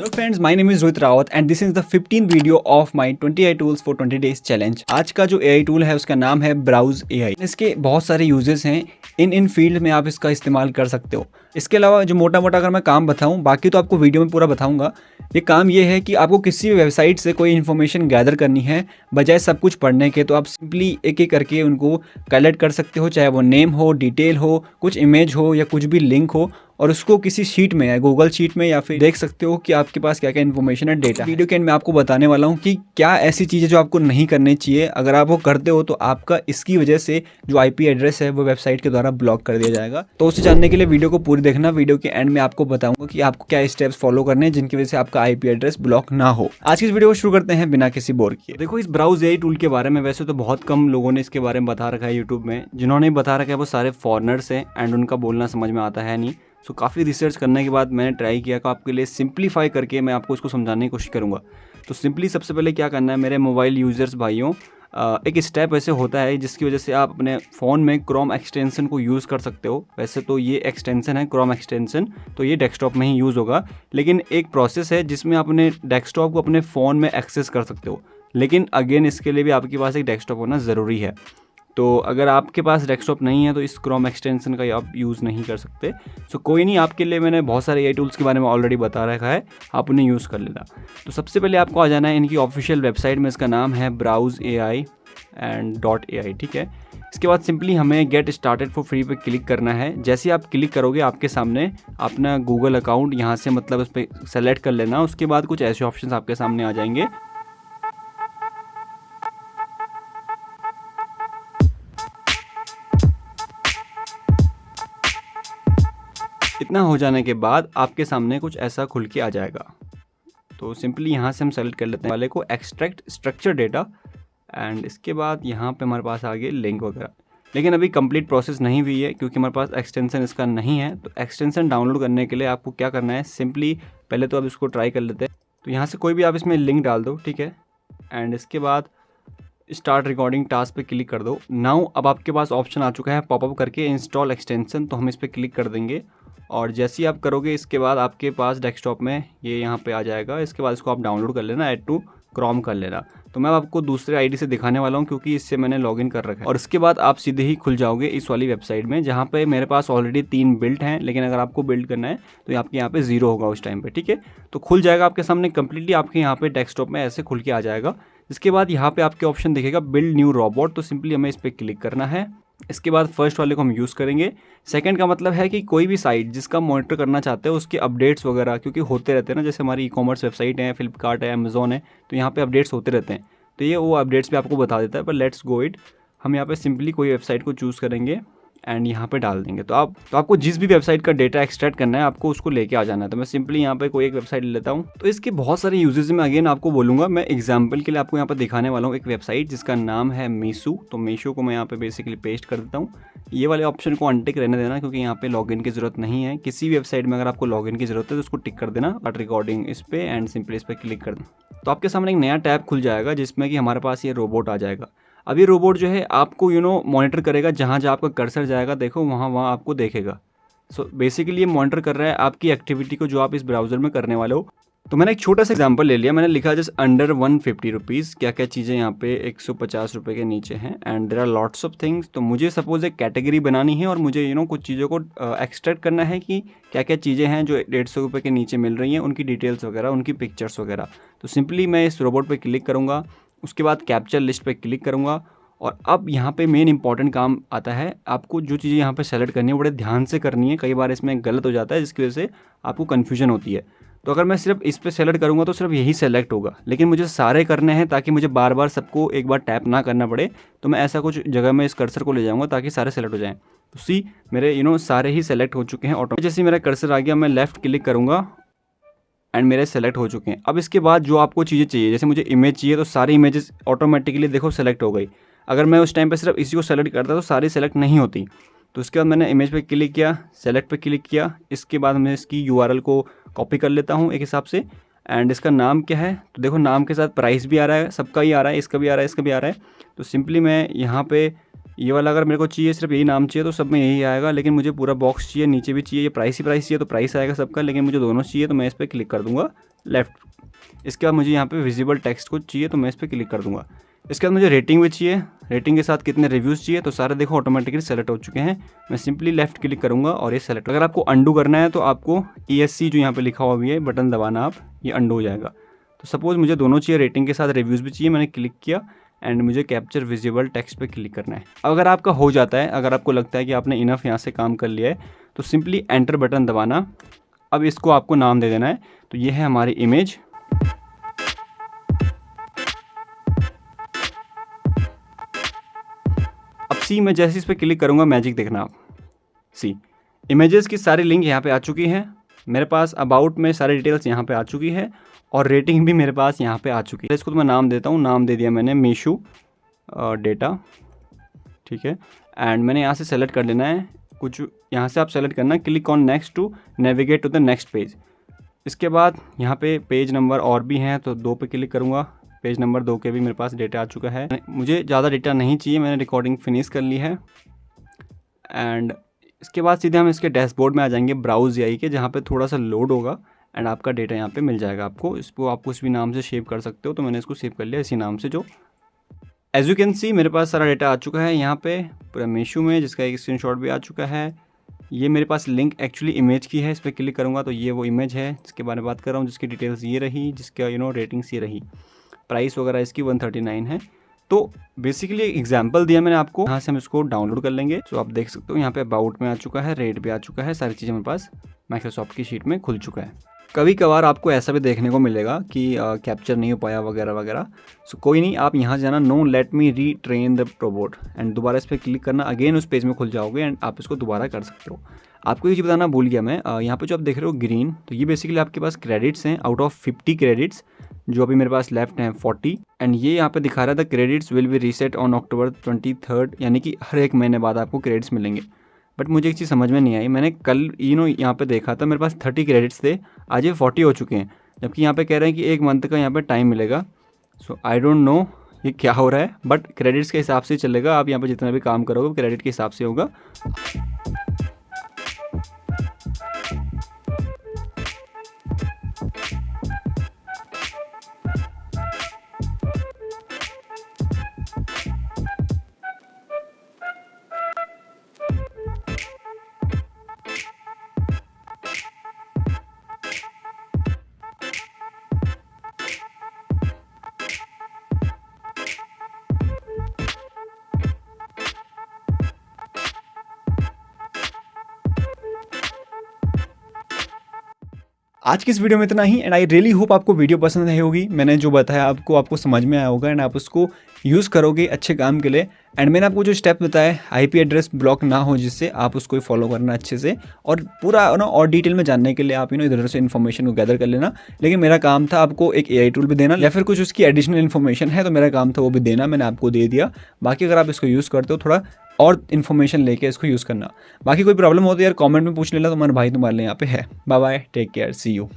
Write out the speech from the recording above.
Hello friends, my name is Rohit Rawat and this is the 15th video of my 20 AI tools for 20 days challenge। आज का जो AI tool है उसका नाम है browse AI। इसके बहुत सारे यूजेस हैं, इन फील्ड में आप इसका इस्तेमाल कर सकते हो। इसके अलावा जो मोटा मोटा अगर मैं काम बताऊं, बाकी तो आपको वीडियो में पूरा बताऊंगा। ये काम ये है कि आपको किसी भी वेबसाइट से कोई इन्फॉर्मेशन गैदर करनी है, बजाय सब कुछ पढ़ने के, तो आप सिंपली एक एक करके उनको कलेक्ट कर सकते हो, चाहे वो नेम हो, डिटेल हो, कुछ इमेज हो या कुछ भी लिंक हो, और उसको किसी शीट में या गूगल शीट में या फिर देख सकते हो कि आपके पास क्या क्या इन्फॉर्मेशन है, डेटा। वीडियो के एंड में आपको बताने वाला हूँ कि क्या ऐसी चीज़ें जो आपको नहीं करनी चाहिए, अगर आप वो करते हो तो आपका इसकी वजह से जो IP एड्रेस है वो वेबसाइट के द्वारा ब्लॉक कर दिया जाएगा। तो उसे जानने के लिए वीडियो को पूरी देखना। वीडियो के एंड में आपको बताऊंगा कि आपको क्या स्टेप्स फॉलो करने हैं जिनकी वजह से आपका IP एड्रेस ब्लॉक ना हो। आज की इस वीडियो को शुरू करते हैं बिना किसी बोर किए। देखो, इस ब्राउज AI टूल के बारे में वैसे तो बहुत कम लोगों ने इसके बारे में बता रखा है यूट्यूब में। जिन्होंने बता रखा है वो सारे फॉरनर्स हैं एंड उनका बोलना समझ में आता है नहीं। सो काफ़ी रिसर्च करने के बाद मैंने ट्राई किया कि आपके लिए सिंप्लीफाई करके मैं आपको इसको समझाने की कोशिश करूँगा। तो सिंपली सबसे पहले क्या करना है मेरे मोबाइल यूज़र्स भाइयों, एक स्टेप ऐसे होता है जिसकी वजह से आप अपने फ़ोन में क्रोम एक्सटेंशन को यूज़ कर सकते हो। वैसे तो ये एक्सटेंशन है क्रोम एक्सटेंशन, तो ये डेस्कटॉप में ही यूज़ होगा, लेकिन एक प्रोसेस है जिसमें आप अपने डेस्कटॉप को अपने फ़ोन में एक्सेस कर सकते हो। लेकिन अगेन इसके लिए भी आपके पास एक डेस्कटॉप होना ज़रूरी है। तो अगर आपके पास डेस्कटॉप नहीं है तो इस क्रोम एक्सटेंशन का आप यूज़ नहीं कर सकते। सो कोई नहीं, आपके लिए मैंने बहुत सारे AI टूल्स के बारे में ऑलरेडी बता रखा है, आप उन्हें यूज़ कर लेना। तो सबसे पहले आपको आ जाना है इनकी ऑफिशियल वेबसाइट में, इसका नाम है ब्राउज AI एंड .ai, ठीक है। इसके बाद सिंपली हमें गेट स्टार्टेड फॉर फ्री पे क्लिक करना है। जैसे आप क्लिक करोगे आपके सामने अपना गूगल अकाउंट यहाँ से मतलब उस पर सेलेक्ट कर लेना। उसके बाद कुछ ऐसे ऑप्शन आपके सामने आ जाएंगे। इतना हो जाने के बाद आपके सामने कुछ ऐसा खुल के आ जाएगा। तो सिंपली यहाँ से हम सेलेक्ट कर लेते हैं वाले को एक्सट्रैक्ट स्ट्रक्चर डेटा, एंड इसके बाद यहाँ पे हमारे पास आ गए लिंक वगैरह। लेकिन अभी कंप्लीट प्रोसेस नहीं हुई है क्योंकि हमारे पास एक्सटेंशन इसका नहीं है। तो एक्सटेंशन डाउनलोड करने के लिए आपको क्या करना है, सिंपली पहले तो आप इसको ट्राई कर लेते हैं। तो यहाँ से कोई भी आप इसमें लिंक डाल दो, ठीक है, एंड इसके बाद स्टार्ट रिकॉर्डिंग टास्क पे क्लिक कर दो। नाउ अब आपके पास ऑप्शन आ चुका है पॉपअप करके इंस्टॉल एक्सटेंशन, तो हम इस पर क्लिक कर देंगे। और जैसे ही आप करोगे इसके बाद आपके पास डेस्कटॉप में ये यहाँ पे आ जाएगा। इसके बाद इसको आप डाउनलोड कर लेना, ऐड टू क्रोम कर लेना। तो मैं आपको दूसरे ID से दिखाने वाला हूँ क्योंकि इससे मैंने लॉगिन कर रखा है। और इसके बाद आप सीधे ही खुल जाओगे इस वाली वेबसाइट में जहाँ पे मेरे पास ऑलरेडी 3 बिल्ड हैं, लेकिन अगर आपको बिल्ड करना है तो आपके यहाँ पे 0 होगा उस टाइम पे, ठीक है। तो खुल जाएगा आपके सामने कंप्लीटली, आपके यहाँ पे डेस्कटॉप में ऐसे खुल के आ जाएगा। इसके बाद यहाँ पे आपके ऑप्शन दिखेगा बिल्ड न्यू रोबोट, तो सिंपली हमें इस पर क्लिक करना है। इसके बाद फर्स्ट वाले को हम यूज़ करेंगे। सेकंड का मतलब है कि कोई भी साइट जिसका मॉनिटर करना चाहते हो उसके अपडेट्स वगैरह, क्योंकि होते रहते हैं ना, जैसे हमारी ई-कॉमर्स वेबसाइट है, फ्लिपकार्ट है, अमेजोन है, तो यहाँ पे अपडेट्स होते रहते हैं। तो ये वो अपडेट्स भी आपको बता देता है। पर लेट्स गो इट, हम यहाँ पे सिंपली कोई वेबसाइट को चूज़ करेंगे एंड यहाँ पे डाल देंगे। तो आपको जिस भी वेबसाइट का डेटा एक्सट्रैक्ट करना है आपको उसको लेके आ जाना है। तो मैं सिंपली यहाँ पे कोई एक वेबसाइट ले लेता हूँ। तो इसके बहुत सारे यूजेस में अगेन आपको बोलूँगा। मैं एग्जांपल के लिए आपको यहाँ पर दिखाने वाला हूँ एक वेबसाइट जिसका नाम है मीशो। तो मीशो को मैं यहाँ पे बेसिकली पेस्ट कर देता हूँ। ये वाले ऑप्शन को अनटिक रहने देना क्योंकि यहाँ पे लॉगिन की जरूरत नहीं है। किसी भी वेबसाइट में अगर आपको लॉगिन की जरूरत है तो उसको टिक कर देना, बट रिकॉर्डिंग इस पे एंड सिंपली इस पर क्लिक कर देना। तो आपके सामने एक नया टैब खुल जाएगा जिसमें कि हमारे पास ये रोबोट आ जाएगा। अब ये रोबोट जो है आपको मॉनिटर करेगा, जहाँ जहाँ आपका कर्सर जाएगा देखो वहाँ आपको देखेगा। सो बेसिकली ये मॉनिटर कर रहा है आपकी एक्टिविटी को जो आप इस ब्राउज़र में करने वाले हो। तो मैंने एक छोटा सा एग्जांपल ले लिया, मैंने लिखा जस्ट अंडर 150 रुपीज़, क्या क्या चीज़ें यहाँ पे 150 रुपये के नीचे हैं and there are lots of things. तो मुझे सपोज एक कैटेगरी बनानी है और मुझे कुछ चीज़ों को एक्सट्रैक्ट करना है कि क्या क्या चीज़ें हैं जो 150 रुपये के नीचे मिल रही हैं, उनकी डिटेल्स वगैरह, उनकी पिक्चर्स वगैरह। तो सिंपली मैं इस रोबोट पर क्लिक करूँगा, उसके बाद कैप्चर लिस्ट पे क्लिक करूँगा। और अब यहाँ पे मेन इंपॉर्टेंट काम आता है, आपको जो चीज़ें यहाँ पे सेलेक्ट करनी है बड़े ध्यान से करनी है। कई बार इसमें गलत हो जाता है जिसकी वजह से आपको कन्फ्यूजन होती है। तो अगर मैं सिर्फ इस पे सेलेक्ट करूँगा तो सिर्फ यही सेलेक्ट होगा, लेकिन मुझे सारे करने हैं ताकि मुझे बार बार सबको एक बार टैप ना करना पड़े। तो मैं ऐसा कुछ जगह में इस कर्सर को ले जाऊँगा ताकि सारे सेलेक्ट हो जाएँ। तो सी मेरे सारे ही सेलेक्ट हो चुके हैं ऑटोमेटिक। जैसे मेरा कर्सर आ गया, मैं लेफ़्ट क्लिक करूँगा एंड मेरे सेलेक्ट हो चुके हैं। अब इसके बाद जो आपको चीज़ें चाहिए, जैसे मुझे इमेज चाहिए तो सारी इमेजेस ऑटोमेटिकली देखो सेलेक्ट हो गई। अगर मैं उस टाइम पे सिर्फ इसी को सेलेक्ट करता तो सारी सेलेक्ट नहीं होती। तो उसके बाद मैंने इमेज पे क्लिक किया, सेलेक्ट पे क्लिक किया। इसके बाद मैं इसकी URL को कॉपी कर लेता हूँ एक हिसाब से, एंड इसका नाम क्या है, तो देखो नाम के साथ प्राइस भी आ रहा है, सबका ही आ रहा है, इसका भी आ रहा है, इसका भी आ रहा है। तो सिंपली मैं यहाँ पे ये वाला अगर मेरे को चाहिए, सिर्फ यही नाम चाहिए तो सब में यही आएगा, लेकिन मुझे पूरा बॉक्स चाहिए, नीचे भी चाहिए, ये प्राइस ही प्राइस चाहिए तो प्राइस आएगा सबका, लेकिन मुझे दोनों चाहिए तो मैं इस पर क्लिक कर दूँगा लेफ़्ट। इसके बाद मुझे यहाँ पे विजिबल टेक्स्ट को चाहिए तो मैं इस पर क्लिक कर दूँगा। इसके बाद मुझे रेटिंग भी चाहिए, रेटिंग के साथ कितने रिव्यूज़ चाहिए, तो सारे देखो ऑटोमेटिकली सेलेक्ट हो चुके हैं। मैं सिंपली लेफ्ट क्लिक करूँगा और ये सेलेक्ट। अगर आपको अंडू करना है तो आपको ESC जो यहाँ पे लिखा हुआ भी है बटन दबाना, आप ये अंडू हो जाएगा। तो सपोज़ मुझे दोनों चाहिए, रेटिंग के साथ रिव्यूज़ भी चाहिए, मैंने क्लिक किया एंड मुझे कैप्चर विजिबल टेक्स्ट पे क्लिक करना है। अगर आपका हो जाता है, अगर आपको लगता है कि आपने इनफ यहाँ से काम कर लिया है, तो सिंपली एंटर बटन दबाना। अब इसको आपको नाम दे देना है। तो ये है हमारी इमेज। अब सी मैं जैसे इस पर क्लिक करूँगा, मैजिक देखना आप। सी इमेजेस की सारी लिंक यहाँ पे आ चुकी हैं मेरे पास, अबाउट में सारी डिटेल्स यहाँ पे आ चुकी है और रेटिंग भी मेरे पास यहाँ पे आ चुकी है। इसको तो मैं नाम देता हूँ, नाम दे दिया मैंने मीशू डेटा, ठीक है। एंड मैंने यहाँ से सेलेक्ट कर लेना है कुछ, यहाँ से आप सेलेक्ट करना, click on next to navigate to the next page. इसके बाद यहाँ पे पेज नंबर और भी हैं तो 2 पे क्लिक करूँगा। पेज नंबर 2 के भी मेरे पास डेटा आ चुका है। मुझे ज़्यादा डेटा नहीं चाहिए, मैंने रिकॉर्डिंग फिनिश कर ली है। एंड इसके बाद सीधे हम इसके डैशबोर्ड में आ जाएंगे ब्राउज AI के, जहाँ पे थोड़ा सा लोड होगा एंड आपका डेटा यहाँ पे मिल जाएगा आपको। इसको आप कुछ भी नाम से सेव कर सकते हो, तो मैंने इसको सेव कर लिया इसी नाम से। जो एज यू कैन सी मेरे पास सारा डेटा आ चुका है यहाँ पे पूरा मीशू में, जिसका एक स्क्रीनशॉट भी आ चुका है। ये मेरे पास लिंक एक्चुअली इमेज की है, इस पर क्लिक करूँगा तो ये वो इमेज है जिसके बारे में बात कर रहा हूँ, जिसकी डिटेल्स ये रही, जिसका रेटिंग्स ये रही, प्राइस वगैरह इसकी 139 है। तो बेसिकली एग्जांपल दिया मैंने आपको, यहाँ से हम इसको डाउनलोड कर लेंगे। तो आप देख सकते हो यहाँ पे अबाउट में आ चुका है, रेट भी आ चुका है, सारी चीज़ें मेरे पास माइक्रोसॉफ्ट की शीट में खुल चुका है। कभी कभार आपको ऐसा भी देखने को मिलेगा कि कैप्चर नहीं हो पाया वगैरह वगैरह। सो कोई नहीं, आप यहाँ जाना no let me retrain the robot and दोबारा इस पर क्लिक करना, अगेन उस पेज में खुल जाओगे एंड आप इसको दोबारा कर सकते हो। आपको ये चीज़ बताना भूल गया मैं, यहाँ पे जो आप देख रहे हो ग्रीन, तो ये बेसिकली आपके पास क्रेडिट्स हैं आउट ऑफ 50 क्रेडिट्स, जो अभी मेरे पास लेफ्ट हैं 40। एंड ये यहाँ पे दिखा रहा था credits will be reset on October 23rd, यानी कि हर एक महीने बाद आपको क्रेडिट्स मिलेंगे। बट मुझे एक चीज़ समझ में नहीं आई, मैंने कल यहाँ पे देखा था मेरे पास 30 क्रेडिट्स थे, आज ये 40 हो चुके हैं, जबकि यहाँ पे कह रहे हैं कि 1 मंथ का यहाँ पे टाइम मिलेगा। सो आई डोंट नो ये क्या हो रहा है, बट क्रेडिट्स के हिसाब से चलेगा। आप यहाँ पे जितना भी काम करोगे क्रेडिट के हिसाब से होगा। आज की इस वीडियो में इतना ही एंड आई रियली होप आपको वीडियो पसंद आई होगी। मैंने जो बताया आपको समझ में आया होगा एंड आप उसको यूज़ करोगे अच्छे काम के लिए। एंड मैंने आपको जो स्टेप बताया, IP एड्रेस ब्लॉक ना हो जिससे, आप उसको फॉलो करना अच्छे से, और पूरा और डिटेल में जानने के लिए आप इधर उधर से इन्फॉर्मेशन को गैदर कर लेना। लेकिन मेरा काम था आपको एक AI टूल भी देना, या फिर कुछ उसकी एडिशनल इन्फॉर्मेशन है तो मेरा काम था वो भी देना, मैंने आपको दे दिया। बाकी अगर आप इसको यूज़ करते हो, थोड़ा और इन्फॉर्मेशन लेके इसको यूज़ करना। बाकी कोई प्रॉब्लम हो तो यार कमेंट में पूछ लेना, तो हमारा भाई तुम्हारे लिए यहाँ पे है। Bye bye, take care, see you.